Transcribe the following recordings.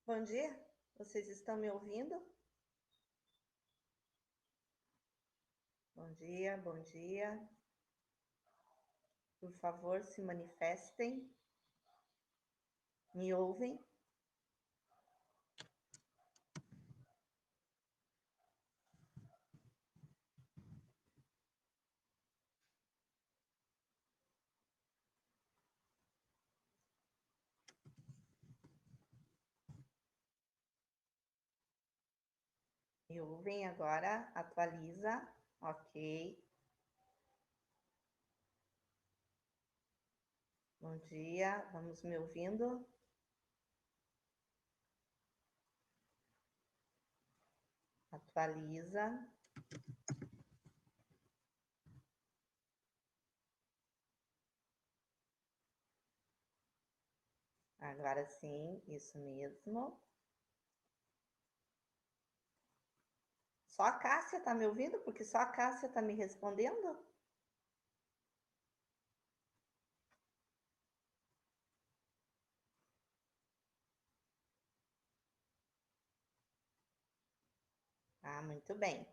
Bom dia, vocês estão me ouvindo? Bom dia, bom dia. Por favor, se manifestem. Me ouvem? Me ouvem agora? Atualiza. Ok. Bom dia, vamos me ouvindo? Atualiza. Agora sim, isso mesmo. Só a Cássia está me ouvindo? Porque só a Cássia está me respondendo? Ah, muito bem.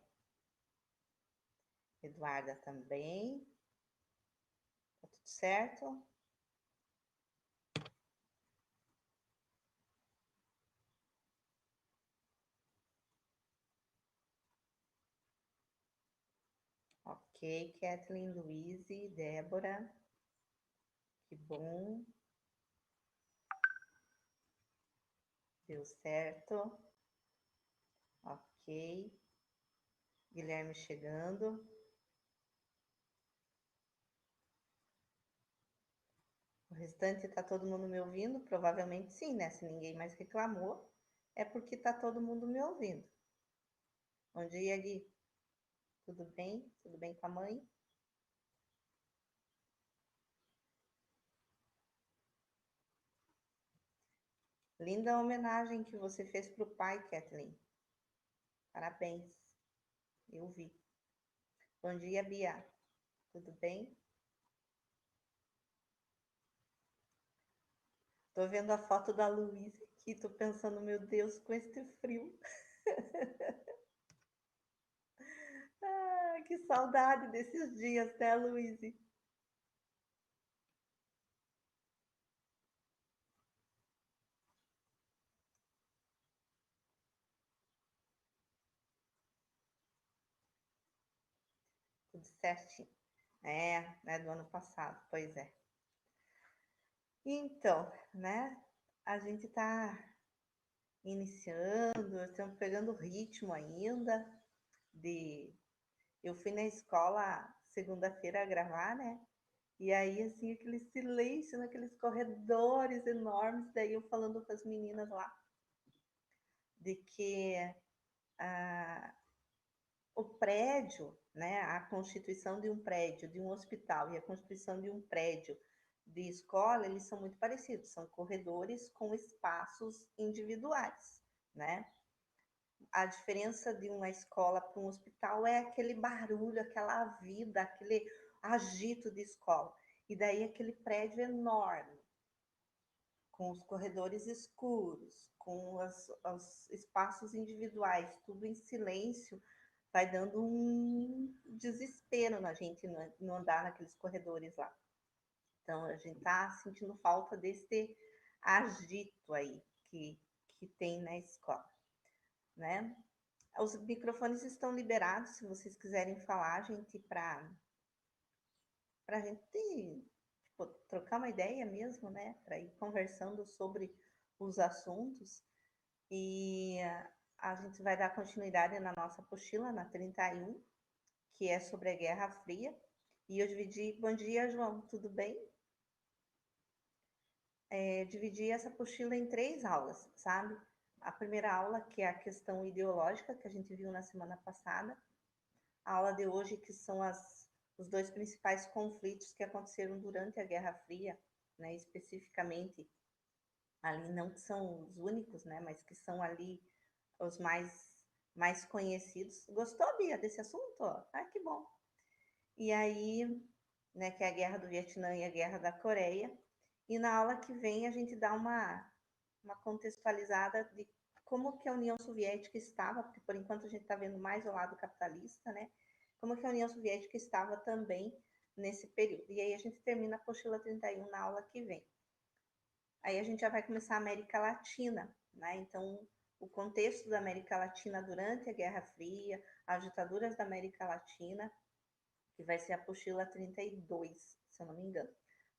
Eduarda também. Tá tudo certo? Ok, Kathleen, Luíse, Débora. Que bom. Deu certo. Ok. Guilherme chegando. O restante está todo mundo me ouvindo? Provavelmente sim, né? Se ninguém mais reclamou, é porque está todo mundo me ouvindo. Bom dia, Gui. Tudo bem? Tudo bem com a mãe? Linda homenagem que você fez para o pai, Kathleen. Parabéns. Eu vi. Bom dia, Bia. Tudo bem? Tô vendo a foto da Luísa aqui, tô pensando, meu Deus, com este frio. Ah, que saudade desses dias, né, Luísa? Tudo certinho. É do ano passado, pois é. Então, né, a gente tá iniciando, estamos pegando o ritmo ainda de... Eu fui na escola segunda-feira gravar, né? E aí, assim, aquele silêncio naqueles corredores enormes, daí eu falando com as meninas lá, de que ah, o prédio, né, a constituição de um prédio, de um hospital e a constituição de um prédio de escola, eles são muito parecidos, são corredores com espaços individuais, né? A diferença de uma escola para um hospital é aquele barulho, aquela vida, aquele agito de escola. E daí aquele prédio enorme, com os corredores escuros, com os espaços individuais, tudo em silêncio, vai dando um desespero na gente não andar naqueles corredores lá. Então a gente está sentindo falta desse agito aí que tem na escola, né? Os microfones estão liberados, se vocês quiserem falar, gente, para a gente tipo, trocar uma ideia mesmo, né? Para ir conversando sobre os assuntos. E a gente vai dar continuidade na nossa apostila, na 31, que é sobre a Guerra Fria. E eu dividi. Bom dia, João, tudo bem? Dividi essa apostila em 3 aulas, sabe? A primeira aula, que é a questão ideológica, que a gente viu na semana passada. A aula de hoje, que são os dois principais conflitos que aconteceram durante a Guerra Fria, né? Especificamente, ali não que são os únicos, né? Mas que são ali os mais conhecidos. Gostou, Bia, desse assunto? Ah, que bom. E aí, né, que é a Guerra do Vietnã e a Guerra da Coreia. E na aula que vem a gente dá uma contextualizada de como que a União Soviética estava, porque por enquanto a gente está vendo mais o lado capitalista, né? Como que a União Soviética estava também nesse período. E aí a gente termina a apostila 31 na aula que vem. Aí a gente já vai começar a América Latina, né? Então, o contexto da América Latina durante a Guerra Fria, as ditaduras da América Latina, que vai ser a apostila 32, se eu não me engano.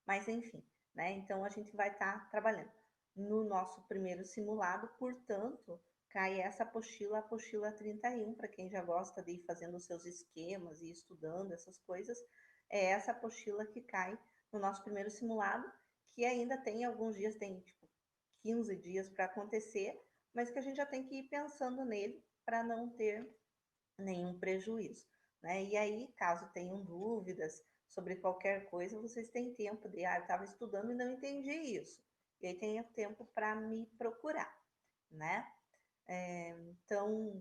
Mas, enfim, né? Então, a gente vai estar trabalhando. No nosso primeiro simulado, portanto, cai essa apostila, a apostila 31, para quem já gosta de ir fazendo os seus esquemas e estudando essas coisas, é essa apostila que cai no nosso primeiro simulado, que ainda tem alguns dias, tem tipo 15 dias para acontecer, mas que a gente já tem que ir pensando nele para não ter nenhum prejuízo, né? E aí, caso tenham dúvidas sobre qualquer coisa, vocês têm tempo de, eu estava estudando e não entendi isso. E aí tem tempo para me procurar, né? Então,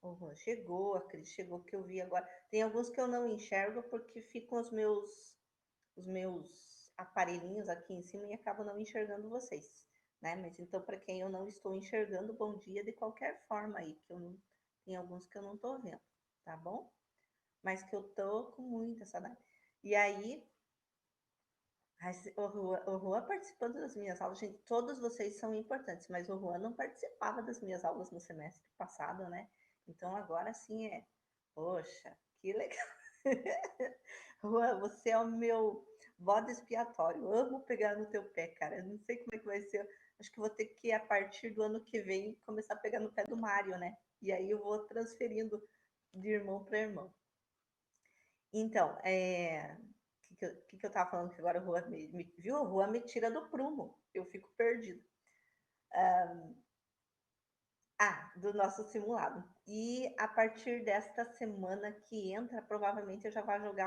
o Juan chegou, a Cris chegou, que eu vi agora. Tem alguns que eu não enxergo porque ficam os meus aparelhinhos aqui em cima e acabo não enxergando vocês, né? Mas então, para quem eu não estou enxergando, bom dia de qualquer forma aí, que eu não, tem alguns que eu não estou vendo, tá bom? Mas que eu tô com muita saudade. E aí, o Juan participando das minhas aulas, gente, todos vocês são importantes, mas o Juan não participava das minhas aulas no semestre passado, né? Então agora sim é, poxa, que legal. Juan, você é o meu bode expiatório. Eu amo pegar no teu pé, cara. Eu não sei como é que vai ser. Acho que vou ter que, a partir do ano que vem, começar a pegar no pé do Mário, né? E aí eu vou transferindo de irmão para irmão. Então, que eu tava falando que agora o Juan viu? O Juan me tira do prumo. Eu fico perdida. Do nosso simulado. E a partir desta semana que entra, provavelmente eu já vou jogar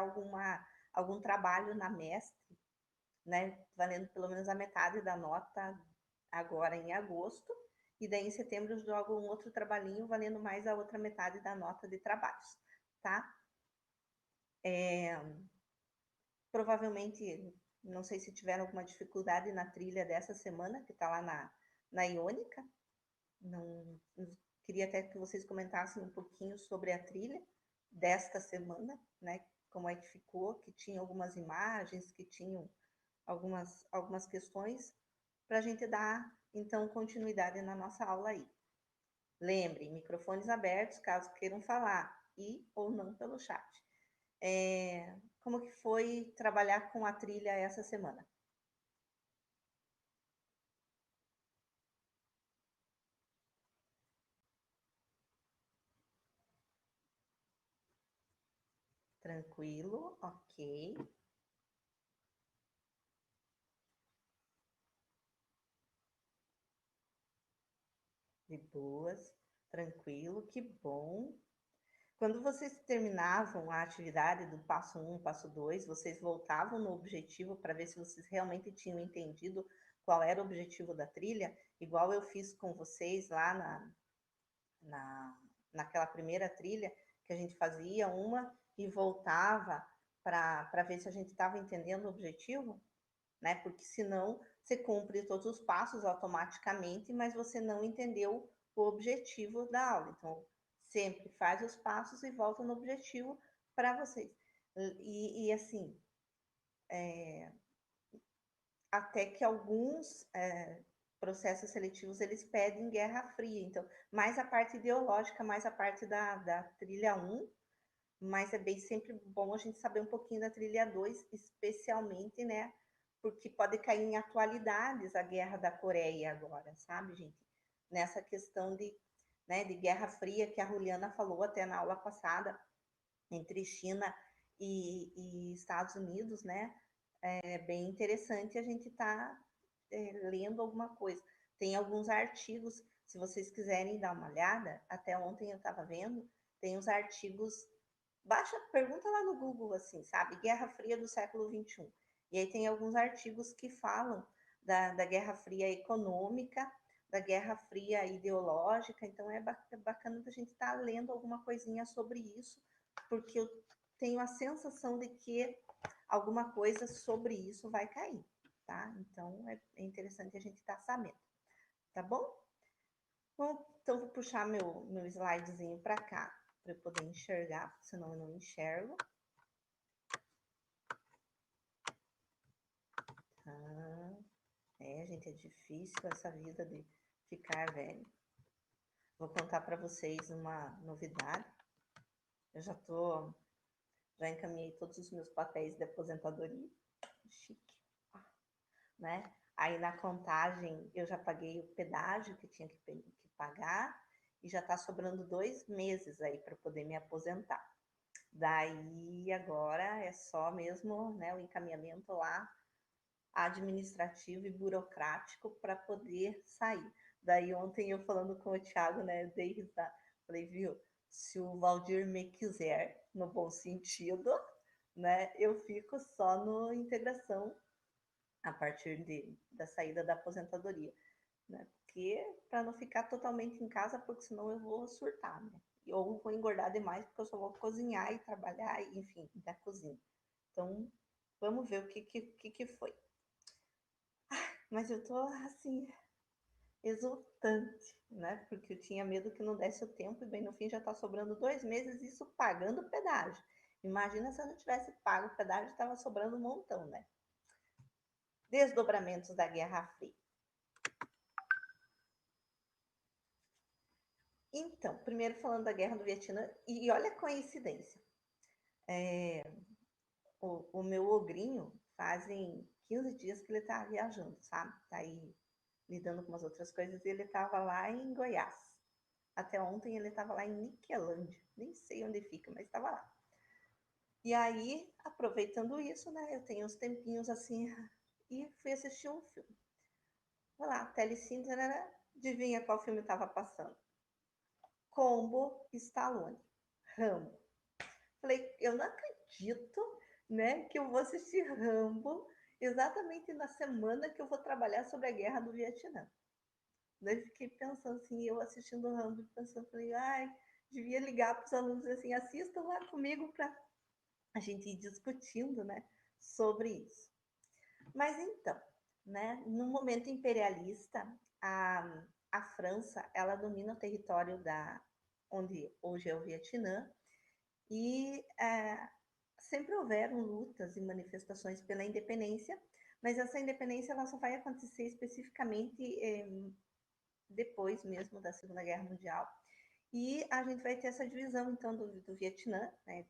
algum trabalho na mestre, né? Valendo pelo menos a metade da nota agora em agosto. E daí em setembro eu jogo um outro trabalhinho valendo mais a outra metade da nota de trabalhos, tá? Provavelmente, não sei se tiveram alguma dificuldade na trilha dessa semana, que está lá na Iônica. Não, queria até que vocês comentassem um pouquinho sobre a trilha desta semana, né? Como é que ficou, que tinha algumas imagens, que tinham algumas questões, para a gente dar, então, continuidade na nossa aula aí. Lembrem, microfones abertos, caso queiram falar, e ou não pelo chat. Como que foi trabalhar com a trilha essa semana? Tranquilo, ok. De boas, tranquilo, que bom. Quando vocês terminavam a atividade do passo 1, passo 2, vocês voltavam no objetivo para ver se vocês realmente tinham entendido qual era o objetivo da trilha, igual eu fiz com vocês lá na, naquela primeira trilha, que a gente fazia uma e voltava para ver se a gente estava entendendo o objetivo, né? Porque senão você cumpre todos os passos automaticamente, mas você não entendeu o objetivo da aula. Então, sempre faz os passos e volta no objetivo para vocês. E assim, até que alguns processos seletivos eles pedem Guerra Fria, então, mais a parte ideológica, mais a parte da trilha 1, mas é bem sempre bom a gente saber um pouquinho da trilha 2, especialmente, né? Porque pode cair em atualidades a guerra da Coreia agora, sabe, gente? Nessa questão de Guerra Fria que a Juliana falou até na aula passada, entre China e Estados Unidos, né? É bem interessante a gente estar lendo alguma coisa. Tem alguns artigos, se vocês quiserem dar uma olhada, até ontem eu estava vendo, tem uns artigos, baixa, pergunta lá no Google, assim, sabe? Guerra Fria do século XXI. E aí tem alguns artigos que falam da Guerra Fria econômica, da Guerra Fria ideológica, então é bacana a gente estar lendo alguma coisinha sobre isso, porque eu tenho a sensação de que alguma coisa sobre isso vai cair. tá? Então, é interessante a gente estar sabendo, tá bom? Bom, então, vou puxar meu slidezinho para cá, para eu poder enxergar, senão eu não enxergo. Tá. Gente, é difícil essa vida de ficar velho. Vou contar para vocês uma novidade. Eu já encaminhei todos os meus papéis de aposentadoria. Chique, né? Aí na contagem eu já paguei o pedágio que tinha que pagar e já tá sobrando 2 meses aí para poder me aposentar. Daí agora é só mesmo, né, o encaminhamento lá administrativo e burocrático para poder sair. Daí ontem eu falando com o Thiago, né, eu dei risada, falei, viu, se o Valdir me quiser, no bom sentido, né, eu fico só no integração a partir da saída da aposentadoria, né, porque para não ficar totalmente em casa, porque senão eu vou surtar, né, ou vou engordar demais, porque eu só vou cozinhar e trabalhar, enfim, da cozinha. Então, vamos ver o que foi. Mas eu tô assim, exultante, né? Porque eu tinha medo que não desse o tempo e bem no fim já tá sobrando 2 meses, isso pagando o pedágio. Imagina se eu não tivesse pago o pedágio, estava sobrando um montão, né? Desdobramentos da Guerra Fria. Então, primeiro falando da Guerra do Vietnã, e olha a coincidência. O meu ogrinho fazem 15 dias que ele tá viajando, sabe? Tá aí lidando com umas outras coisas e ele tava lá em Goiás. Até ontem ele estava lá em Niquelândia, nem sei onde fica, mas estava lá. E aí, aproveitando isso, né, eu tenho uns tempinhos assim, e fui assistir um filme. Vai lá, Telecine, adivinha qual filme estava passando? Combo Stallone, Rambo. Falei, eu não acredito, né, que eu vou assistir Rambo exatamente na semana que eu vou trabalhar sobre a guerra do Vietnã. Daí fiquei pensando assim, eu assistindo o Rambo, pensando, falei, ai, devia ligar para os alunos assim, assistam lá comigo para a gente ir discutindo, né, sobre isso. Mas então, né, no momento imperialista, a França, ela domina o território onde hoje é o Vietnã, e sempre houveram lutas e manifestações pela independência, mas essa independência ela só vai acontecer especificamente depois mesmo da Segunda Guerra Mundial. E a gente vai ter essa divisão, então, do Vietnã, né,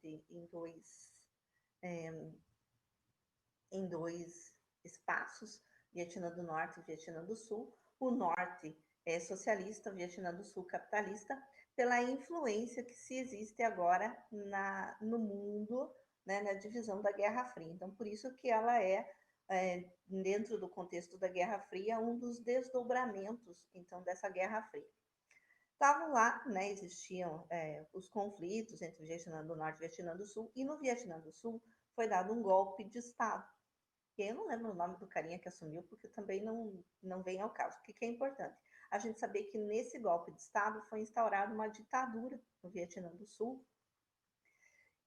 em dois espaços, Vietnã do Norte e Vietnã do Sul. O Norte é socialista, o Vietnã do Sul capitalista, pela influência que se existe agora no mundo, né, na divisão da Guerra Fria. Então, por isso que ela dentro do contexto da Guerra Fria, um dos desdobramentos, então, dessa Guerra Fria. Estavam lá, né, existiam os conflitos entre o Vietnã do Norte e o Vietnã do Sul, e no Vietnã do Sul foi dado um golpe de Estado. Que eu não lembro o nome do carinha que assumiu, porque também não vem ao caso. O que é importante? A gente saber que nesse golpe de Estado foi instaurada uma ditadura no Vietnã do Sul.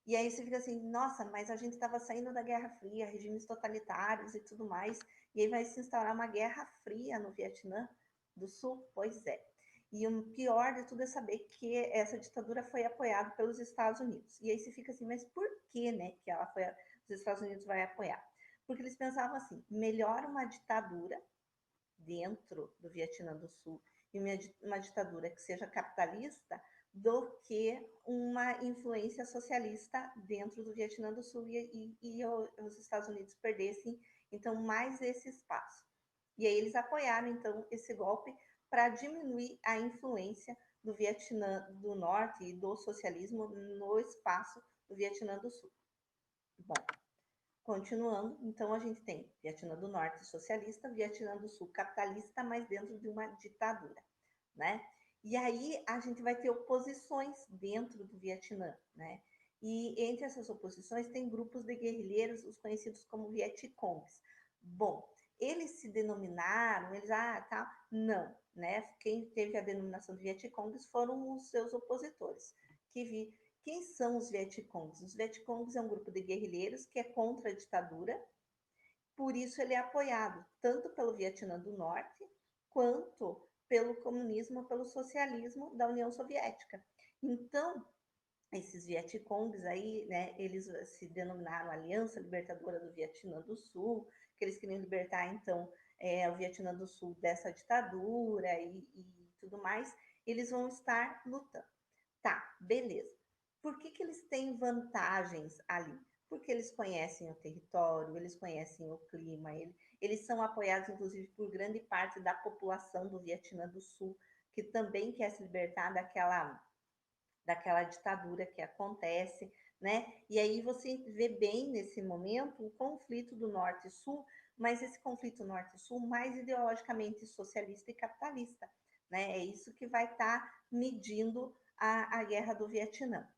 E aí você fica assim, nossa, mas a gente estava saindo da Guerra Fria, regimes totalitários e tudo mais, e aí vai se instaurar uma Guerra Fria no Vietnã do Sul? Pois é. E o pior de tudo é saber que essa ditadura foi apoiada pelos Estados Unidos. E aí você fica assim, mas por que, né, que os Estados Unidos vai apoiar? Porque eles pensavam assim, melhor uma ditadura dentro do Vietnã do Sul e uma ditadura que seja capitalista do que uma influência socialista dentro do Vietnã do Sul e os Estados Unidos perdessem, então, mais esse espaço. E aí eles apoiaram, então, esse golpe para diminuir a influência do Vietnã do Norte e do socialismo no espaço do Vietnã do Sul. Bom, continuando, então a gente tem Vietnã do Norte socialista, Vietnã do Sul capitalista, mas dentro de uma ditadura, né? E aí a gente vai ter oposições dentro do Vietnã, né? E entre essas oposições tem grupos de guerrilheiros, os conhecidos como Vietcongs. Bom, eles se denominaram, tá, não, né? Quem teve a denominação de Vietcongs foram os seus opositores, quem são os Vietcongs? Os Vietcongs é um grupo de guerrilheiros que é contra a ditadura, por isso ele é apoiado tanto pelo Vietnã do Norte quanto pelo comunismo, pelo socialismo da União Soviética. Então, esses Vietcongs aí, né, eles se denominaram Aliança Libertadora do Vietnã do Sul, que eles queriam libertar, então, o Vietnã do Sul dessa ditadura e tudo mais, eles vão estar lutando. Tá, beleza. Por que eles têm vantagens ali? Porque eles conhecem o território, eles conhecem o clima, eles são apoiados, inclusive, por grande parte da população do Vietnã do Sul, que também quer se libertar daquela ditadura que acontece, né? E aí você vê bem nesse momento o conflito do Norte e Sul, mas esse conflito Norte e Sul mais ideologicamente socialista e capitalista, né? É isso que vai estar medindo a guerra do Vietnã.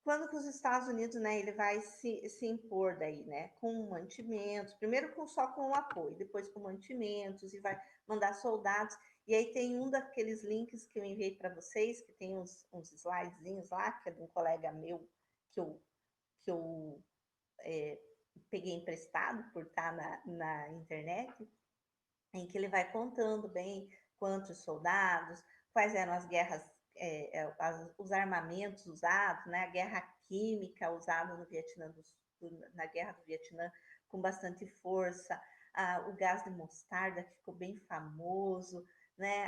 Quando que os Estados Unidos, né, ele vai se impor daí, né, com mantimentos, primeiro só com o apoio, depois com mantimentos, e vai mandar soldados, e aí tem um daqueles links que eu enviei para vocês, que tem uns slidezinhos lá, que é de um colega meu, que eu peguei emprestado por estar na internet, em que ele vai contando bem quantos soldados, quais eram as guerras, os armamentos usados, né? A guerra química usada no Vietnã na guerra do Vietnã com bastante força, o gás de mostarda que ficou bem famoso, né?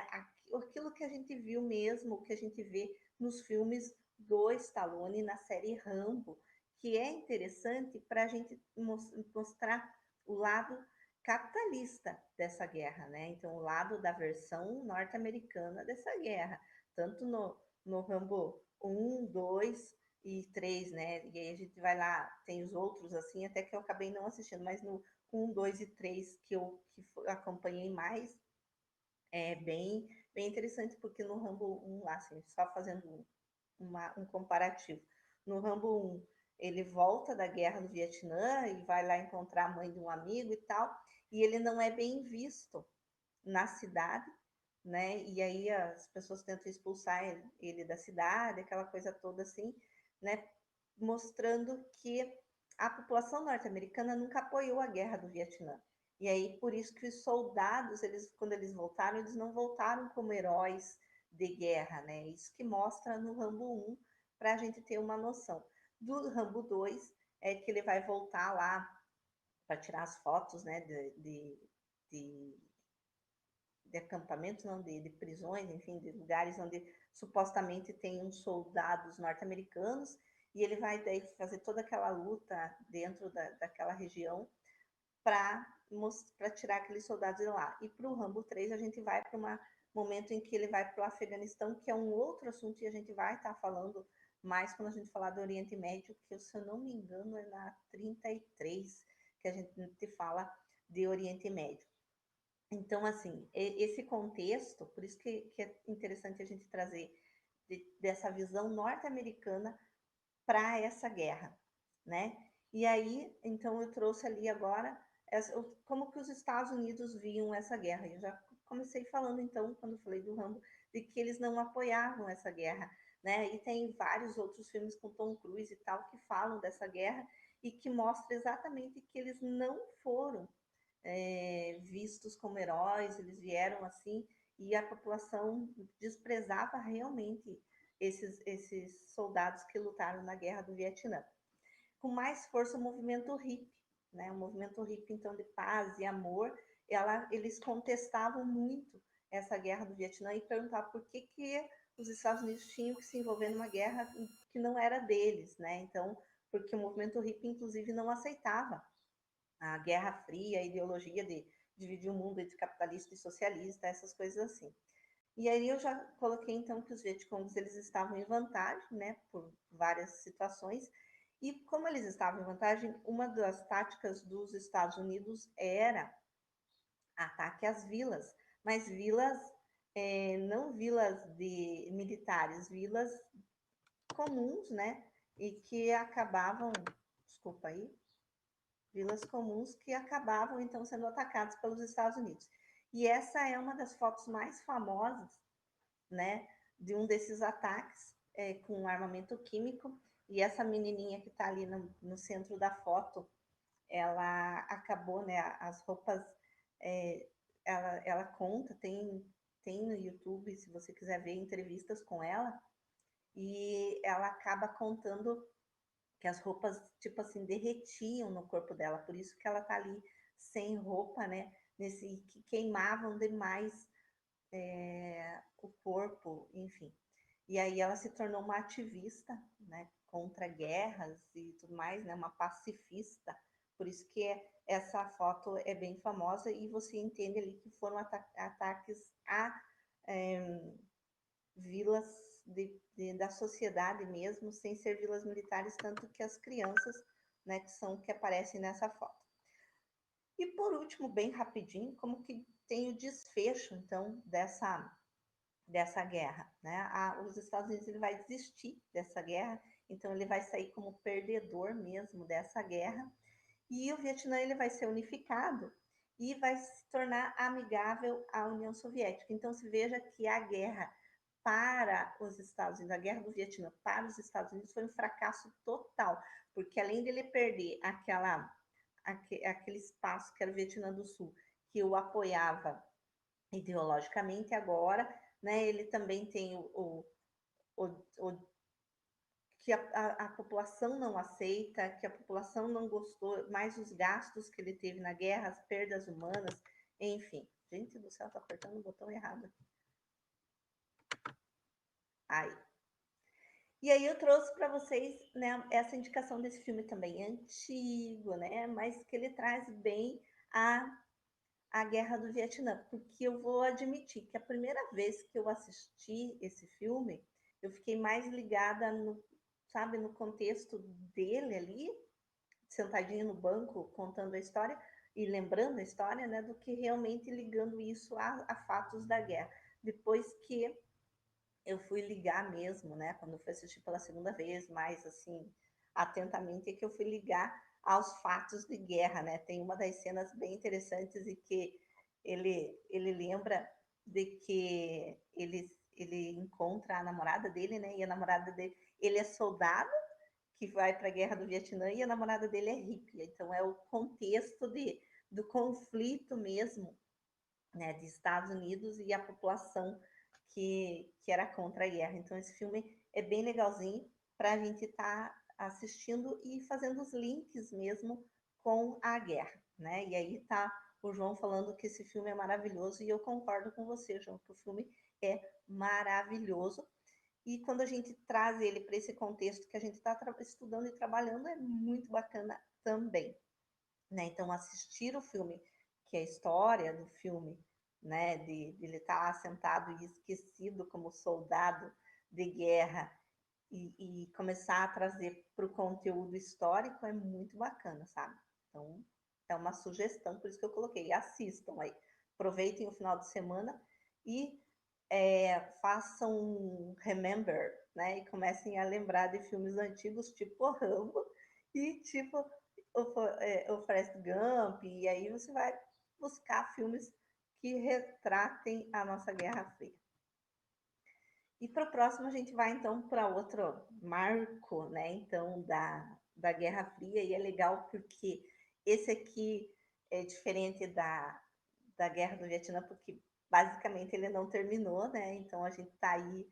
Aquilo que a gente viu mesmo, que a gente vê nos filmes do Stallone na série Rambo, que é interessante para a gente mostrar o lado capitalista dessa guerra, né? Então, o lado da versão norte-americana dessa guerra, tanto no Rambo 1, 2 e 3, né? E aí a gente vai lá, tem os outros assim, até que eu acabei não assistindo, mas no 1, 2 e 3 que acompanhei mais, é bem interessante, porque no Rambo 1 lá, assim, só fazendo um comparativo. No Rambo 1, ele volta da guerra do Vietnã e vai lá encontrar a mãe de um amigo e tal, e ele não é bem visto na cidade, né? E aí as pessoas tentam expulsar ele da cidade, aquela coisa toda assim, né? Mostrando que a população norte-americana nunca apoiou a guerra do Vietnã. E aí, por isso que os soldados, quando eles voltaram, eles não voltaram como heróis de guerra, né? Isso que mostra no Rambo 1, para a gente ter uma noção. Do Rambo 2, é que ele vai voltar lá para tirar as fotos, né, de, de acampamentos, não, de prisões, enfim, de lugares onde supostamente tem uns soldados norte-americanos, e ele vai daí fazer toda aquela luta dentro daquela região para tirar aqueles soldados de lá. E para o Rambo 3 a gente vai para um momento em que ele vai para o Afeganistão, que é um outro assunto e a gente vai estar falando mais quando a gente falar do Oriente Médio, que se eu não me engano é na 33 que a gente fala de Oriente Médio. Então, assim, esse contexto, por isso que é interessante a gente trazer dessa visão norte-americana para essa guerra, né? E aí, então, eu trouxe ali agora como que os Estados Unidos viam essa guerra. Eu já comecei falando, então, quando falei do Rambo, de que eles não apoiavam essa guerra, né? E tem vários outros filmes com Tom Cruise e tal que falam dessa guerra e que mostram exatamente que eles não foram vistos como heróis, eles vieram assim e a população desprezava realmente esses soldados que lutaram na guerra do Vietnã. Com mais força o movimento hippie, né? O movimento hippie, então, de paz e amor, eles contestavam muito essa guerra do Vietnã e perguntavam por que os Estados Unidos tinham que se envolver numa guerra que não era deles, né? Então, porque o movimento hippie, inclusive, não aceitava a Guerra Fria, a ideologia de dividir o mundo entre capitalista e socialista, essas coisas assim. E aí eu já coloquei então que os Vietcongs eles estavam em vantagem, né, por várias situações. E como eles estavam em vantagem, uma das táticas dos Estados Unidos era ataque às vilas, mas vilas não vilas de militares, vilas comuns, né, e que acabavam, desculpa aí, vilas comuns que acabavam então sendo atacadas pelos Estados Unidos. E essa é uma das fotos mais famosas, né, de um desses ataques com armamento químico. E essa menininha que está ali no centro da foto, ela acabou, né, as roupas, ela conta, tem no YouTube, se você quiser ver entrevistas com ela, e ela acaba contando que as roupas, tipo assim, derretiam no corpo dela, por isso que ela tá ali sem roupa, né, que queimavam demais o corpo, enfim. E aí ela se tornou uma ativista, né, contra guerras e tudo mais, né, uma pacifista. Por isso que essa foto é bem famosa e você entende ali que foram ataques a é, vilas da sociedade mesmo, sem ser vilas militares, tanto que as crianças, né, que aparecem nessa foto. E por último, bem rapidinho, como que tem o desfecho, então, dessa guerra, né? Os Estados Unidos ele vai desistir dessa guerra, então ele vai sair como perdedor mesmo dessa guerra, e o Vietnã ele vai ser unificado e vai se tornar amigável à União Soviética. Então se veja que a guerra para os Estados Unidos, a guerra do Vietnã para os Estados Unidos foi um fracasso total, porque além dele perder aquele espaço que era o Vietnã do Sul, que o apoiava ideologicamente, agora, né, ele também tem o que a população não aceita, que a população não gostou, mais os gastos que ele teve na guerra, as perdas humanas, enfim. Gente do céu, tá apertando o botão errado aqui. Aí. E aí eu trouxe para vocês, né, essa indicação desse filme também antigo, né, mas que ele traz bem a Guerra do Vietnã, porque eu vou admitir que a primeira vez que eu assisti esse filme, eu fiquei mais ligada no, sabe, no contexto dele ali, sentadinho no banco, contando a história e lembrando a história, né, do que realmente ligando isso a fatos da guerra. Depois que eu fui ligar mesmo, né, quando eu fui assistir pela segunda vez, mais assim, atentamente, é que eu fui ligar aos fatos de guerra, né? Tem uma das cenas bem interessantes e que ele lembra de que ele encontra a namorada dele, né? E a namorada dele, ele é soldado que vai para a guerra do Vietnã e a namorada dele é hippie. Então é o contexto do conflito mesmo, né, de Estados Unidos e a população que era contra a guerra. Então esse filme é bem legalzinho para a gente estar assistindo e fazendo os links mesmo com a guerra, né? E aí tá o João falando que esse filme é maravilhoso e eu concordo com você, João, que o filme é maravilhoso. E quando a gente traz ele para esse contexto que a gente está estudando e trabalhando, é muito bacana também, né? Então, assistir o filme, que é a história do filme, né? De ele estar sentado e esquecido como soldado de guerra e começar a trazer para o conteúdo histórico é muito bacana, sabe? Então, é uma sugestão, por isso que eu coloquei. Assistam aí. Aproveitem o final de semana e façam um remember, né? E comecem a lembrar de filmes antigos, tipo Rambo e tipo o Forrest Gump. E aí você vai buscar filmes que retratem a nossa Guerra Fria. E para o próximo a gente vai então para outro marco, né? Então da Guerra Fria e é legal porque esse aqui é diferente da Guerra do Vietnã porque basicamente ele não terminou, né? Então a gente está aí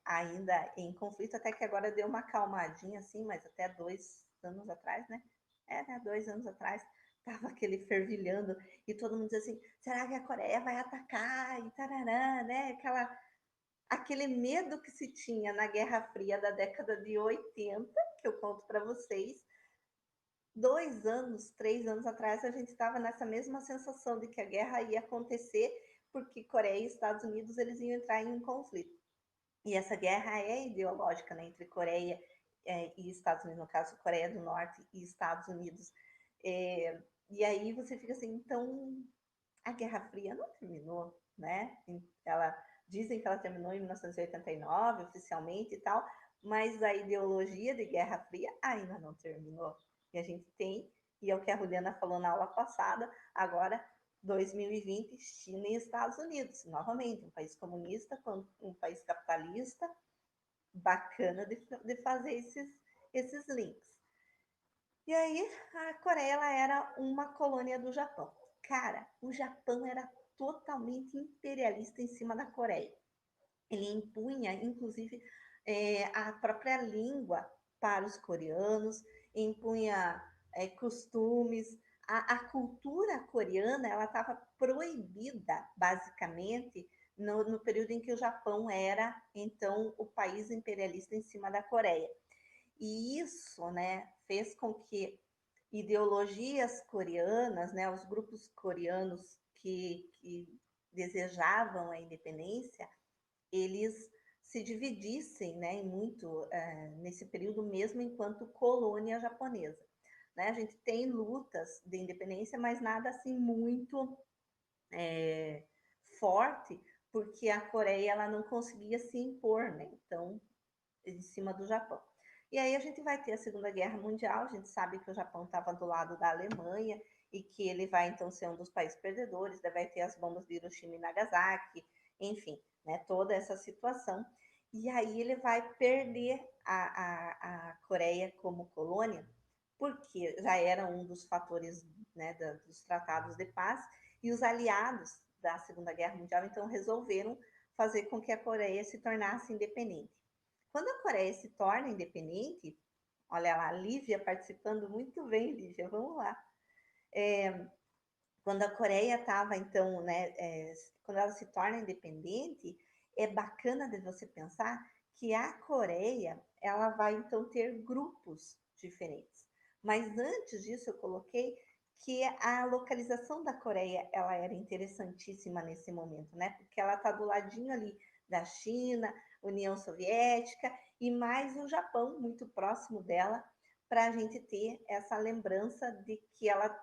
ainda em conflito, até que agora deu uma acalmadinha assim, mas até 2 anos atrás, né? Né? 2 anos atrás tava aquele fervilhando e todo mundo dizia assim, será que a Coreia vai atacar e tarará, né? Aquele medo que se tinha na Guerra Fria da década de 80, que eu conto para vocês, 2 anos, 3 anos atrás, a gente estava nessa mesma sensação de que a guerra ia acontecer, porque Coreia e Estados Unidos eles iam entrar em um conflito. E essa guerra é ideológica, né, entre Coreia e Estados Unidos, no caso, Coreia do Norte e Estados Unidos. E aí você fica assim, então a Guerra Fria não terminou, né? Ela dizem que ela terminou em 1989 oficialmente e tal, mas a ideologia de Guerra Fria ainda não terminou. E a gente tem, e é o que a Juliana falou na aula passada, agora 2020, China e Estados Unidos, novamente, um país comunista, um país capitalista, bacana de fazer esses links. E aí, a Coreia ela era uma colônia do Japão. Cara, o Japão era totalmente imperialista em cima da Coreia. Ele impunha, inclusive, a própria língua para os coreanos, impunha costumes. A cultura coreana ela estava proibida, basicamente, no período em que o Japão era, então, o país imperialista em cima da Coreia. E isso, né, fez com que ideologias coreanas, né, os grupos coreanos que desejavam a independência, eles se dividissem, né, em muito nesse período mesmo enquanto colônia japonesa. Né? A gente tem lutas de independência, mas nada assim muito forte, porque a Coreia ela não conseguia se impor, né? Então, em cima do Japão. E aí a gente vai ter a Segunda Guerra Mundial, a gente sabe que o Japão estava do lado da Alemanha e que ele vai então ser um dos países perdedores, daí vai ter as bombas de Hiroshima e Nagasaki, enfim, né, toda essa situação. E aí ele vai perder a Coreia como colônia, porque já era um dos fatores, né, dos tratados de paz, e os aliados da Segunda Guerra Mundial então resolveram fazer com que a Coreia se tornasse independente. Quando a Coreia se torna independente, olha lá, a Lívia participando muito bem, Lívia, vamos lá. Quando a Coreia estava, então, né, quando ela se torna independente, é bacana de você pensar que a Coreia, ela vai, então, ter grupos diferentes. Mas antes disso, eu coloquei que a localização da Coreia, ela era interessantíssima nesse momento, né? Porque ela está do ladinho ali da China, União Soviética e mais o Japão, muito próximo dela, para a gente ter essa lembrança de que ela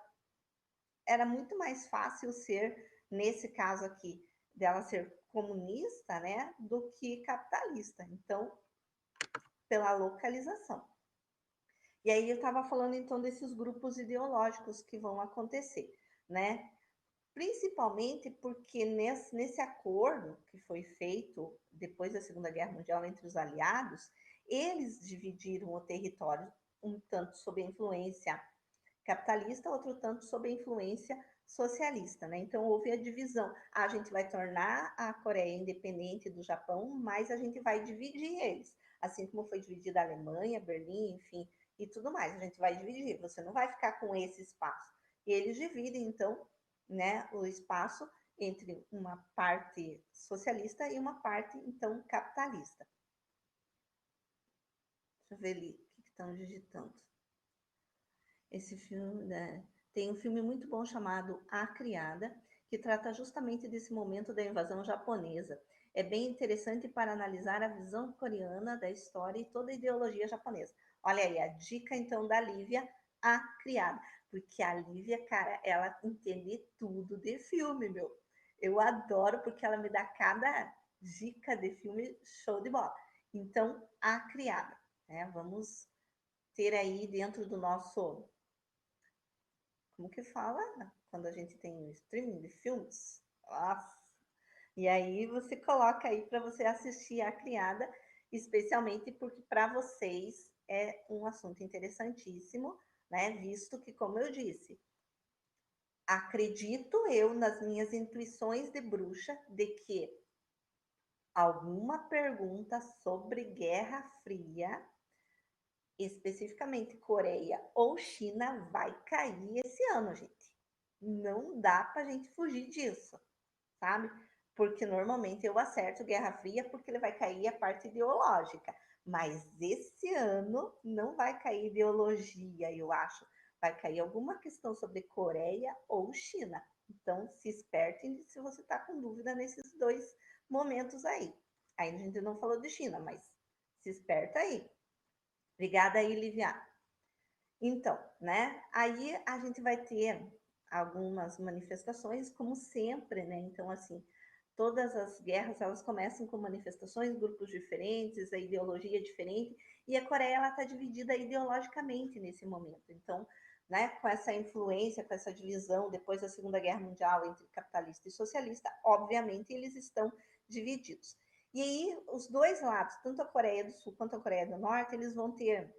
era muito mais fácil ser, nesse caso aqui, dela ser comunista, né, do que capitalista. Então, pela localização. E aí eu estava falando então desses grupos ideológicos que vão acontecer, né? Principalmente porque nesse acordo que foi feito depois da Segunda Guerra Mundial entre os aliados, eles dividiram o território um tanto sob a influência capitalista, outro tanto sob a influência socialista, né? Então houve a divisão. A gente vai tornar a Coreia independente do Japão, mas a gente vai dividir eles, assim como foi dividida a Alemanha, Berlim, enfim, e tudo mais. A gente vai dividir. Você não vai ficar com esse espaço. E eles dividem então, né, o espaço entre uma parte socialista e uma parte então capitalista. Deixa eu ver ali o que estão digitando. Esse filme, né? Tem um filme muito bom chamado A Criada, que trata justamente desse momento da invasão japonesa. É bem interessante para analisar a visão coreana da história e toda a ideologia japonesa. Olha aí, a dica então da Lívia, A Criada. Porque a Lívia, cara, ela entende tudo de filme, meu. Eu adoro porque ela me dá cada dica de filme show de bola. Então, A Criada, né? Vamos ter aí dentro do nosso, como que fala? Quando a gente tem um streaming de filmes. Nossa. E aí você coloca aí para você assistir A Criada, especialmente porque para vocês é um assunto interessantíssimo, né? Visto que, como eu disse, acredito eu nas minhas intuições de bruxa de que alguma pergunta sobre Guerra Fria, especificamente Coreia ou China, vai cair esse ano, gente. Não dá para a gente fugir disso, sabe? Porque normalmente eu acerto Guerra Fria porque ele vai cair a parte ideológica. Mas esse ano não vai cair ideologia, eu acho. Vai cair alguma questão sobre Coreia ou China. Então, se espertem se você está com dúvida nesses dois momentos aí. Aí a gente não falou de China, mas se esperta aí. Obrigada aí, Liviana. Então, né? Aí a gente vai ter algumas manifestações, como sempre, né? Então, assim, todas as guerras elas começam com manifestações, grupos diferentes, a ideologia é diferente, e a Coreia ela está dividida ideologicamente nesse momento. Então, né? Com essa influência, com essa divisão depois da Segunda Guerra Mundial entre capitalista e socialista, obviamente eles estão divididos. E aí os dois lados, tanto a Coreia do Sul quanto a Coreia do Norte, eles vão ter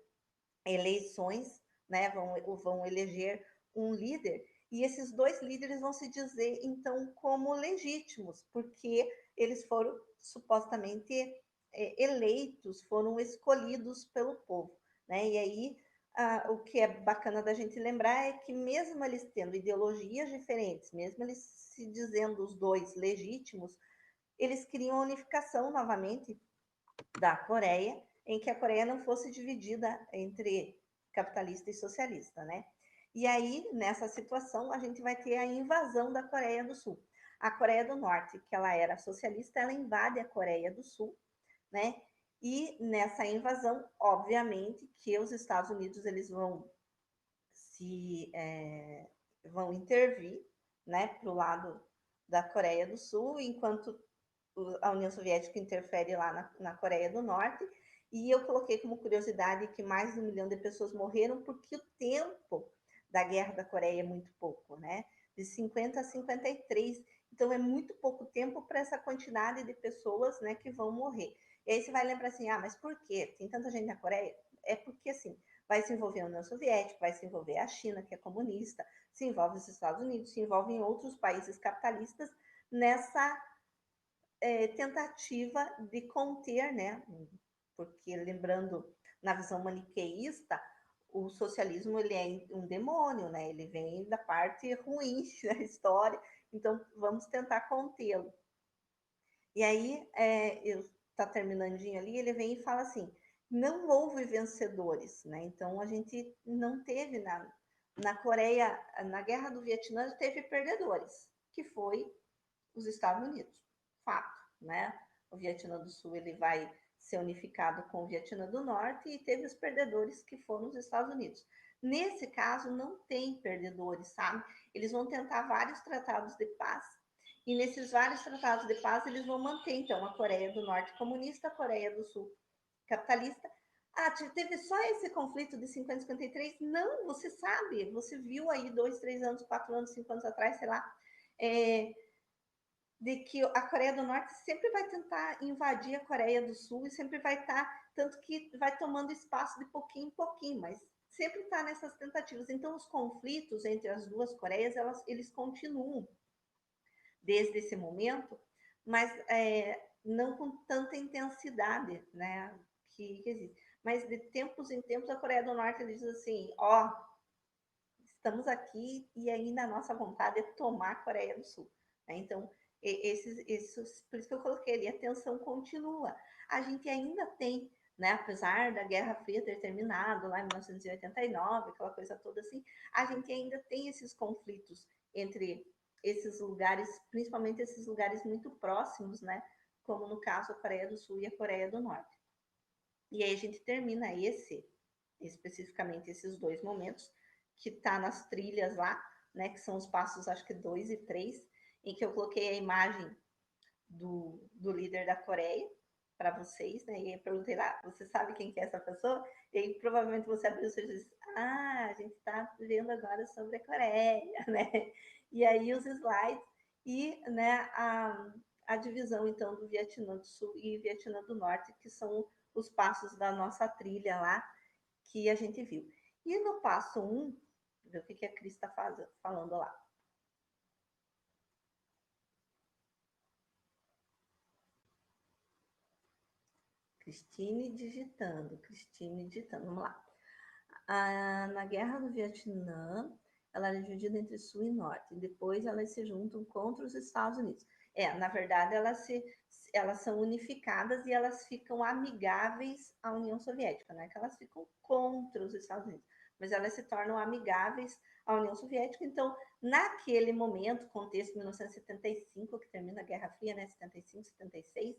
eleições né, vão eleger um líder, e esses 2 líderes vão se dizer, então, como legítimos, porque eles foram supostamente eleitos, foram escolhidos pelo povo, né? E aí, o que é bacana da gente lembrar é que mesmo eles tendo ideologias diferentes, mesmo eles se dizendo os 2 legítimos, eles queriam a unificação novamente da Coreia, em que a Coreia não fosse dividida entre capitalista e socialista, né? E aí, nessa situação, a gente vai ter a invasão da Coreia do Sul. A Coreia do Norte, que ela era socialista, ela invade a Coreia do Sul, né? E nessa invasão, obviamente, que os Estados Unidos eles vão intervir, né, para o lado da Coreia do Sul, enquanto a União Soviética interfere lá na Coreia do Norte. E eu coloquei como curiosidade que mais de 1 milhão de pessoas morreram porque o tempo da Guerra da Coreia é muito pouco, né? De 50 a 53. Então é muito pouco tempo para essa quantidade de pessoas, né, que vão morrer. E aí você vai lembrar assim, mas por quê? Tem tanta gente na Coreia? É porque, assim, vai se envolver a União Soviética, vai se envolver a China, que é comunista, se envolve os Estados Unidos, se envolve em outros países capitalistas nessa tentativa de conter, né? Porque lembrando, na visão maniqueísta, o socialismo ele é um demônio, né? Ele vem da parte ruim da história, então vamos tentar contê-lo. E aí, está terminandinho ali, ele vem e fala assim, não houve vencedores, né? Então a gente não teve na Coreia, na Guerra do Vietnã, teve perdedores, que foi os Estados Unidos, fato, né? O Vietnã do Sul ele vai ser unificado com o Vietnã do Norte e teve os perdedores que foram os Estados Unidos. Nesse caso, não tem perdedores, sabe? Eles vão tentar vários tratados de paz e nesses vários tratados de paz eles vão manter, então, a Coreia do Norte comunista, a Coreia do Sul capitalista. Teve só esse conflito de 50 e 53? Não, você sabe, você viu aí 2, 3 anos, 4 anos, 5 anos atrás, sei lá, de que a Coreia do Norte sempre vai tentar invadir a Coreia do Sul e sempre vai estar, tanto que vai tomando espaço de pouquinho em pouquinho, mas sempre está nessas tentativas. Então, os conflitos entre as duas Coreias, eles continuam desde esse momento, mas não com tanta intensidade, né, que existe. Mas de tempos em tempos, a Coreia do Norte diz assim, estamos aqui e ainda a nossa vontade é tomar a Coreia do Sul. Né? Então, por isso que eu coloquei ali, a tensão continua. A gente ainda tem, né, apesar da Guerra Fria ter terminado lá em 1989, aquela coisa toda assim, a gente ainda tem esses conflitos entre esses lugares, principalmente esses lugares muito próximos, né, como no caso a Coreia do Sul e a Coreia do Norte. E aí a gente termina especificamente esses 2 momentos, que está nas trilhas lá, né, que são os passos, acho que 2 e 3, em que eu coloquei a imagem do líder da Coreia para vocês, né, e eu perguntei lá, você sabe quem que é essa pessoa? E aí provavelmente você abriu o seu e disse, a gente está vendo agora sobre a Coreia, né, e aí os slides e, né, a divisão, então, do Vietnã do Sul e Vietnã do Norte, que são os passos da nossa trilha lá, que a gente viu. E no passo 1, ver o que a Cris está falando lá. Cristine digitando, vamos lá. Na Guerra do Vietnã, ela é dividida entre Sul e Norte, e depois elas se juntam contra os Estados Unidos. Na verdade, elas são unificadas e elas ficam amigáveis à União Soviética, né? Que elas ficam contra os Estados Unidos, mas elas se tornam amigáveis à União Soviética. Então, naquele momento, contexto 1975, que termina a Guerra Fria, né? 75, 76,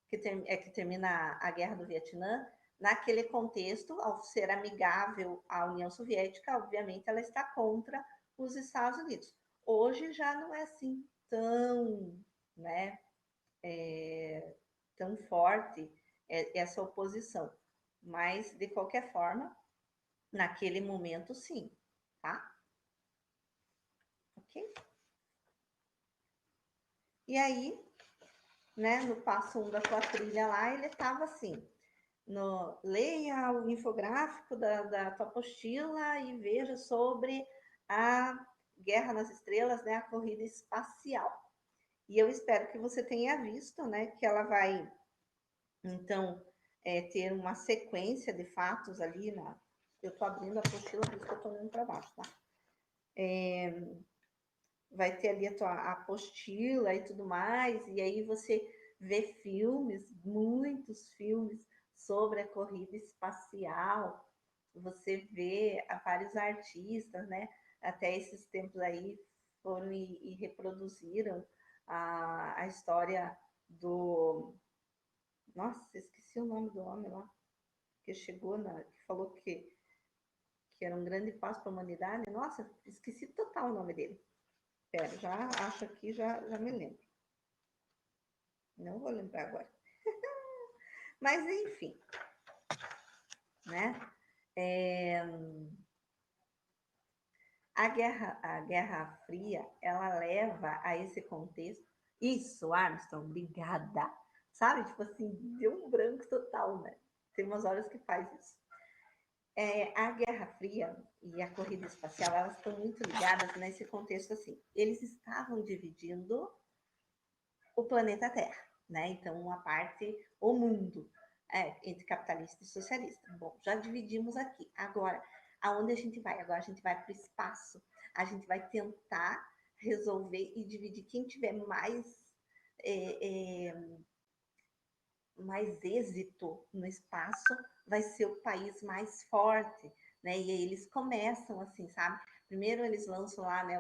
que termina a Guerra do Vietnã, naquele contexto, ao ser amigável à União Soviética, obviamente ela está contra os Estados Unidos. Hoje já não é assim tão, né, tão forte essa oposição, mas de qualquer forma, naquele momento sim, tá? Ok? E aí, né, no passo 1 da sua trilha lá, ele estava assim, leia o infográfico da tua apostila e veja sobre a Guerra nas Estrelas, né, a corrida espacial. E eu espero que você tenha visto, né, que ela vai, então, ter uma sequência de fatos ali na... Eu estou abrindo a apostila, por isso que eu estou olhando para baixo, tá? Vai ter ali a tua apostila e tudo mais, e aí você vê filmes, muitos filmes sobre a corrida espacial, você vê vários artistas, né? Até esses tempos aí foram e reproduziram a história do... Nossa, esqueci o nome do homem lá, que chegou que falou que era um grande passo para a humanidade. Nossa, esqueci total o nome dele. Pera, já acho aqui, já me lembro. Não vou lembrar agora. Mas, enfim, né? É, a Guerra Fria, ela leva a esse contexto. Isso, Armstrong, obrigada. Sabe? Tipo assim, deu um branco total, né? Tem umas horas que faz isso. A Guerra Fria e a corrida espacial, elas estão muito ligadas nesse contexto assim. Eles estavam dividindo o planeta Terra, né? Então, uma parte, o mundo, entre capitalista e socialista. Bom, já dividimos aqui. Agora, aonde a gente vai? Agora a gente vai para o espaço. A gente vai tentar resolver e dividir quem tiver mais êxito no espaço vai ser o país mais forte, né? E aí eles começam assim, sabe? Primeiro eles lançam lá, né?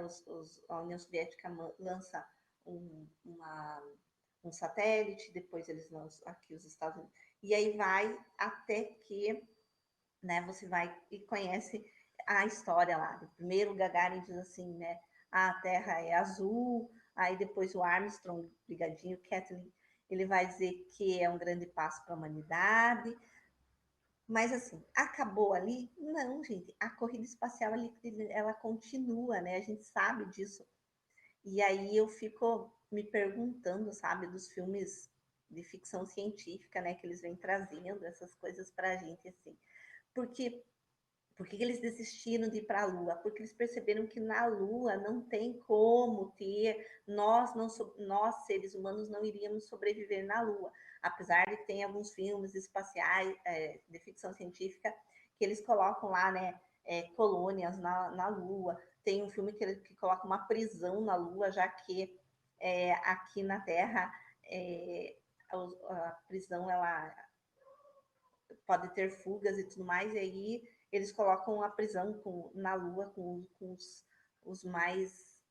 A União Soviética lança um satélite, depois eles lançam aqui os Estados Unidos. E aí vai até que, né, você vai e conhece a história lá. Primeiro o Gagarin diz assim, né, a Terra é azul, aí depois o Armstrong, brigadinho, Kathleen, ele vai dizer que é um grande passo para a humanidade. Mas assim, acabou ali? Não, gente. A corrida espacial ali, ela continua, né? A gente sabe disso. E aí eu fico me perguntando, sabe, dos filmes de ficção científica, né, que eles vêm trazendo essas coisas pra gente, assim. Porque por que eles desistiram de ir para a Lua? Porque eles perceberam que na Lua não tem como ter, nós seres humanos não iríamos sobreviver na Lua, apesar de ter alguns filmes espaciais de ficção científica que eles colocam lá, né, colônias na Lua. Tem um filme que coloca uma prisão na Lua, já que aqui na Terra a prisão ela pode ter fugas e tudo mais, e aí eles colocam a prisão na Lua com os mais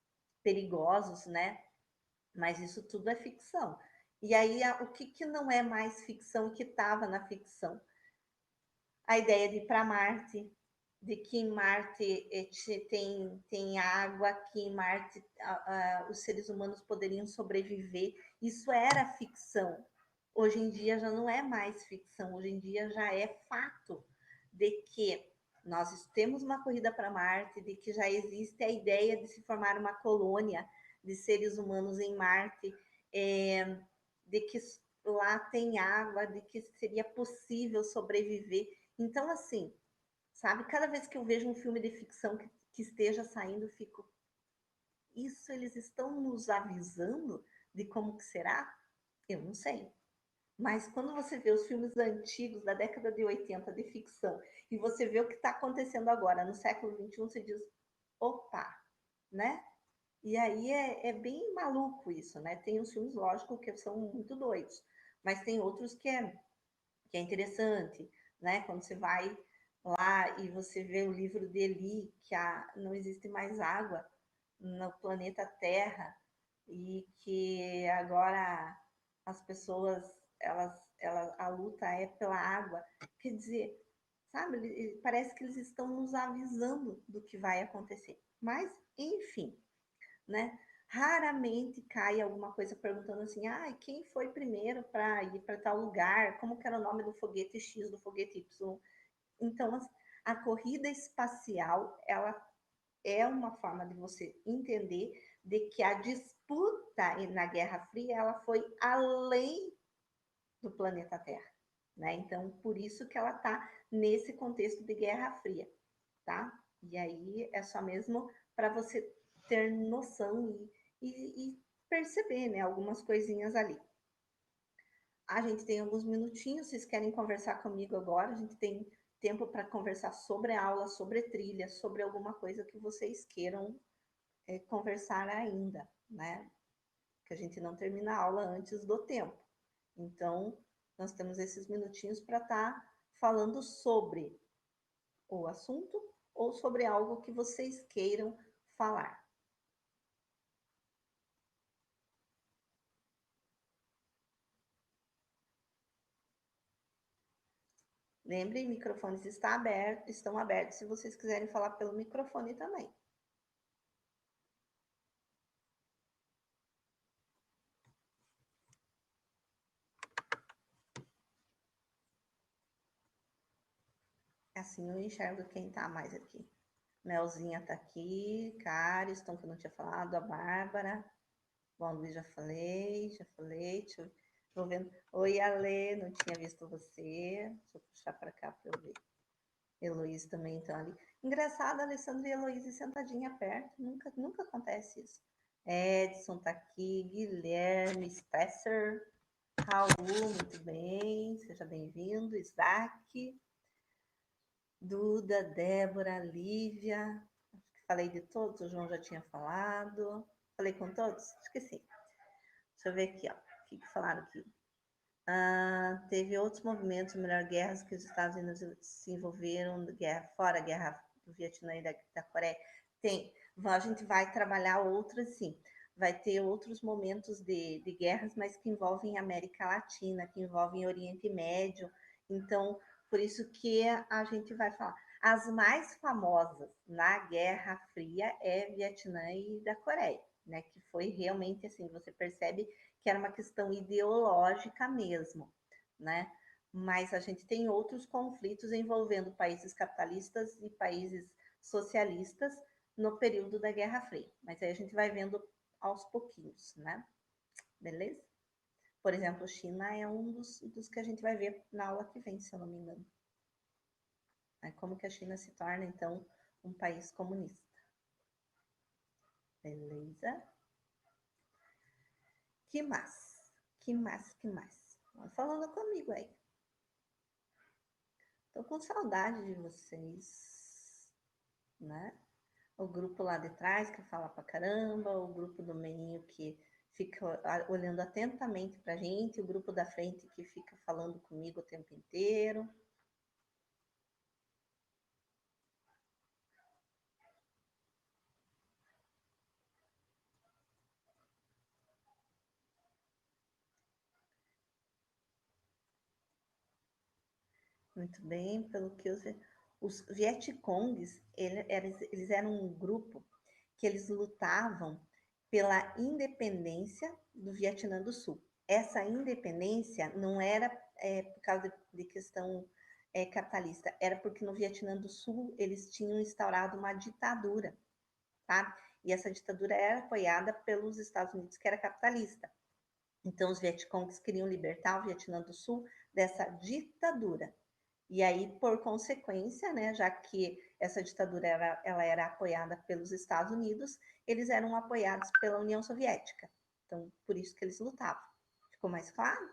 perigosos, né? Mas isso tudo é ficção. E aí, o que não é mais ficção que estava na ficção? A ideia de ir para Marte, de que em Marte tem água, que em Marte os seres humanos poderiam sobreviver. Isso era ficção. Hoje em dia já não é mais ficção, hoje em dia já é fato de que nós temos uma corrida para Marte, de que já existe a ideia de se formar uma colônia de seres humanos em Marte, de que lá tem água, de que seria possível sobreviver. Então, assim, sabe, cada vez que eu vejo um filme de ficção que esteja saindo, eu fico, isso eles estão nos avisando de como que será? Eu não sei. Mas quando você vê os filmes antigos da década de 80 de ficção e você vê o que está acontecendo agora, no século XXI, você diz, opa, né? E aí é bem maluco isso, né? Tem uns filmes, lógico, que são muito doidos, mas tem outros que é interessante, né? Quando você vai lá e você vê o livro de Eli, que não existe mais água no planeta Terra e que agora as pessoas, a luta é pela água. Quer dizer, sabe, parece que eles estão nos avisando do que vai acontecer. Mas, enfim, né? Raramente cai alguma coisa perguntando assim, quem foi primeiro para ir para tal lugar? Como que era o nome do foguete X, do foguete Y? Então, a corrida espacial, ela é uma forma de você entender de que a disputa na Guerra Fria, ela foi além do planeta Terra. né? Então, por isso que ela está nesse contexto de Guerra Fria, tá? E aí é só mesmo para você ter noção e perceber, né, algumas coisinhas ali. A gente tem alguns minutinhos, vocês querem conversar comigo agora? A gente tem tempo para conversar sobre a aula, sobre trilha, sobre alguma coisa que vocês queiram conversar ainda, né? Que a gente não termina a aula antes do tempo. Então, nós temos esses minutinhos para estar falando sobre o assunto ou sobre algo que vocês queiram falar. Lembrem, microfones estão abertos se vocês quiserem falar pelo microfone também. Assim eu enxergo quem tá mais aqui. Melzinha tá aqui, Cariston, que eu não tinha falado, a Bárbara. Bom, Luiz, já falei. Deixa eu vou vendo. Oi, Ale, não tinha visto você. Deixa eu puxar para cá para eu ver. Heloísa também então ali. Engraçado, Alessandra e Heloísa sentadinha perto. Nunca acontece isso. Edson tá aqui, Guilherme, Spencer, Raul, muito bem, seja bem-vindo. Isaac, Duda, Débora, Lívia. Acho que falei de todos, o João já tinha falado. Falei com todos? Acho que sim. Deixa eu ver aqui, ó. O que falaram aqui? Teve outros movimentos, melhor guerras que os Estados Unidos se envolveram, guerra, fora a guerra do Vietnã e da Coreia. Tem, a gente vai trabalhar outras, sim. Vai ter outros momentos de guerras, mas que envolvem América Latina, que envolvem Oriente Médio. Então, por isso que a gente vai falar. As mais famosas na Guerra Fria é Vietnã e da Coreia, né? Que foi realmente assim, você percebe que era uma questão ideológica mesmo, né? Mas a gente tem outros conflitos envolvendo países capitalistas e países socialistas no período da Guerra Fria. Mas aí a gente vai vendo aos pouquinhos, né? Beleza? Por exemplo, China é um dos que a gente vai ver na aula que vem, se eu não me engano. Como que a China se torna, então, um país comunista. Beleza? Que mais? Que mais? Falando comigo aí. Tô com saudade de vocês, né? O grupo lá de trás que fala pra caramba, o grupo do meninho que fica olhando atentamente pra gente, o grupo da frente que fica falando comigo o tempo inteiro. Muito bem, pelo que os Vietcongs, eles eram um grupo que eles lutavam pela independência do Vietnã do Sul. Essa independência não era por causa de questão capitalista, era porque no Vietnã do Sul eles tinham instaurado uma ditadura, tá? E essa ditadura era apoiada pelos Estados Unidos, que era capitalista. Então os Vietcongs queriam libertar o Vietnã do Sul dessa ditadura. E aí, por consequência, né, já que essa ditadura ela era apoiada pelos Estados Unidos, eles eram apoiados pela União Soviética. Então, por isso que eles lutavam. Ficou mais claro?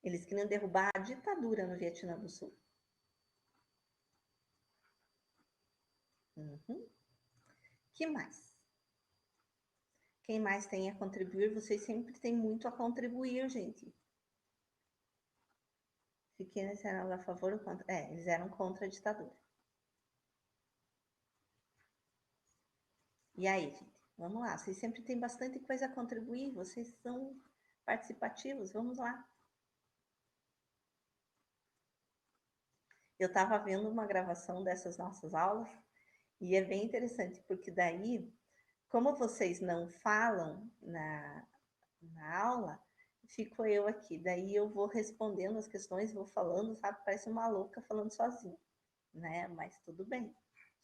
Eles queriam derrubar a ditadura no Vietnã do Sul. Uhum. Que mais? Quem mais tem a contribuir? Vocês sempre têm muito a contribuir, gente. Fiquem eram a favor ou contra? Eles eram contra a ditadura. E aí, gente? Vamos lá. Vocês sempre têm bastante coisa a contribuir. Vocês são participativos. Vamos lá. Eu estava vendo uma gravação dessas nossas aulas e é bem interessante, porque daí, como vocês não falam na aula, fico eu aqui. Daí eu vou respondendo as questões, vou falando, sabe? Parece uma louca falando sozinha, né? Mas tudo bem.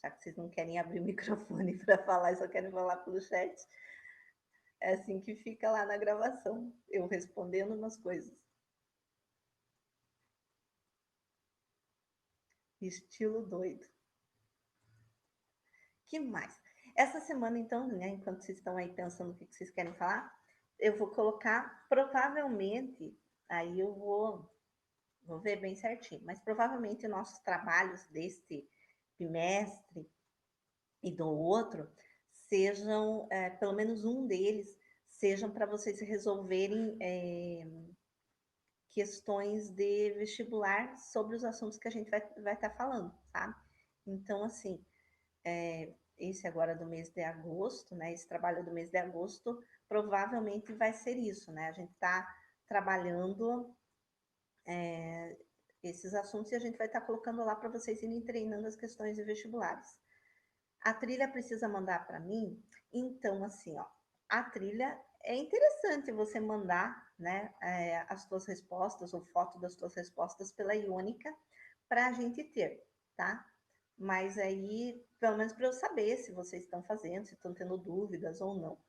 já que vocês não querem abrir o microfone para falar e só querem falar pelo chat, é assim que fica lá na gravação, eu respondendo umas coisas. Estilo doido. Que mais? Essa semana, então, né, enquanto vocês estão aí pensando o que vocês querem falar, eu vou colocar, provavelmente, aí eu vou ver bem certinho, mas provavelmente nossos trabalhos deste bimestre e do outro sejam, pelo menos um deles, sejam para vocês resolverem questões de vestibular sobre os assuntos que a gente vai estar falando, tá? Então, assim, esse agora do mês de agosto, né? Esse trabalho do mês de agosto provavelmente vai ser isso, né? A gente está trabalhando esses assuntos e a gente vai estar colocando lá para vocês irem treinando as questões de vestibulares. A trilha precisa mandar para mim? Então, assim, ó, a trilha é interessante você mandar, né, as tuas respostas ou foto das tuas respostas pela Iônica para a gente ter, tá? Mas aí, pelo menos para eu saber se vocês estão fazendo, se estão tendo dúvidas ou não.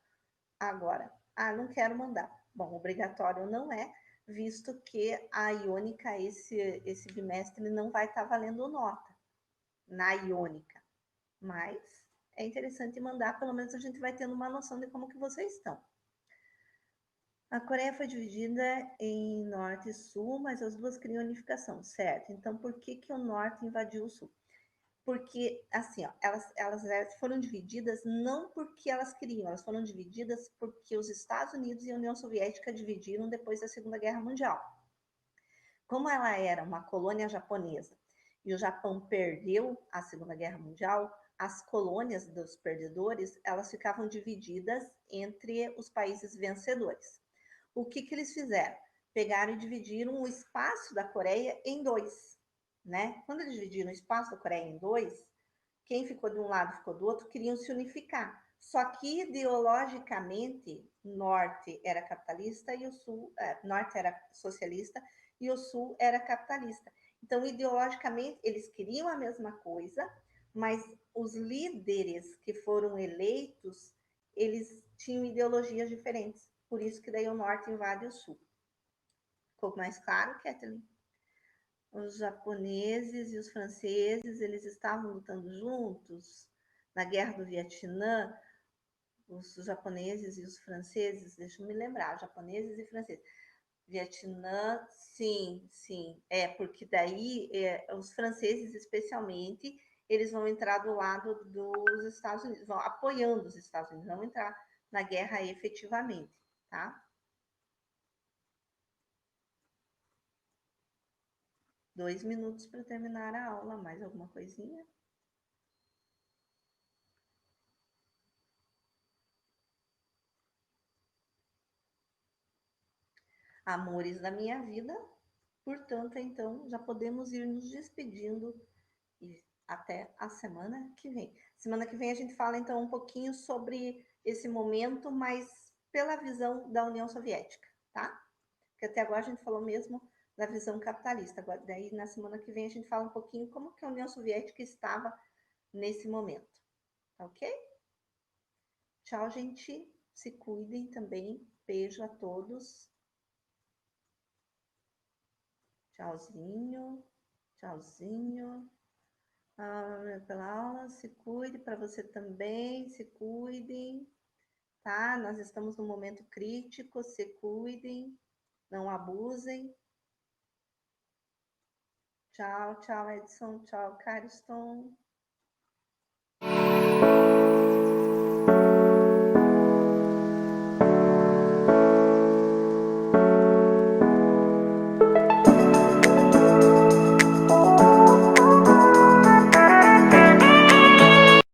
Agora, não quero mandar. Bom, obrigatório não é, visto que a Iônica esse bimestre não vai estar valendo nota na Iônica. Mas é interessante mandar, pelo menos a gente vai tendo uma noção de como que vocês estão. A Coreia foi dividida em norte e sul, mas as duas queriam unificação, certo? Então, por que o norte invadiu o sul? Porque, assim, ó, elas foram divididas não porque elas queriam, elas foram divididas porque os Estados Unidos e a União Soviética dividiram depois da Segunda Guerra Mundial. Como ela era uma colônia japonesa e o Japão perdeu a Segunda Guerra Mundial, as colônias dos perdedores, elas ficavam divididas entre os países vencedores. O que eles fizeram? Pegaram e dividiram o espaço da Coreia em dois, né? Quando eles dividiram o espaço da Coreia em dois, quem ficou de um lado ficou do outro, queriam se unificar. Só que ideologicamente, norte era capitalista e o sul, norte era socialista e o sul era capitalista. Então, ideologicamente, eles queriam a mesma coisa, mas os líderes que foram eleitos, eles tinham ideologias diferentes. Por isso que daí o norte invade o sul. Ficou mais claro, Kathleen? Os japoneses e os franceses, eles estavam lutando juntos na Guerra do Vietnã. Os japoneses e os franceses, deixa eu me lembrar, japoneses e franceses. Vietnã, sim, sim. Porque daí os franceses, especialmente, eles vão entrar do lado dos Estados Unidos, vão apoiando os Estados Unidos, vão entrar na guerra efetivamente, tá? 2 minutos para terminar a aula, mais alguma coisinha? Amores da minha vida, portanto, então, já podemos ir nos despedindo e até a semana que vem. Semana que vem a gente fala então um pouquinho sobre esse momento, mas pela visão da União Soviética, tá? Porque até agora a gente falou mesmo da visão capitalista. Agora, daí na semana que vem a gente fala um pouquinho como que a União Soviética estava nesse momento, tá ok? Tchau, gente. Se cuidem também. Beijo a todos. Tchauzinho. Tchauzinho. Pela aula, se cuide, para você também, se cuidem, tá? Nós estamos num momento crítico, se cuidem, não abusem. Tchau, tchau, Edson, tchau, Cariston.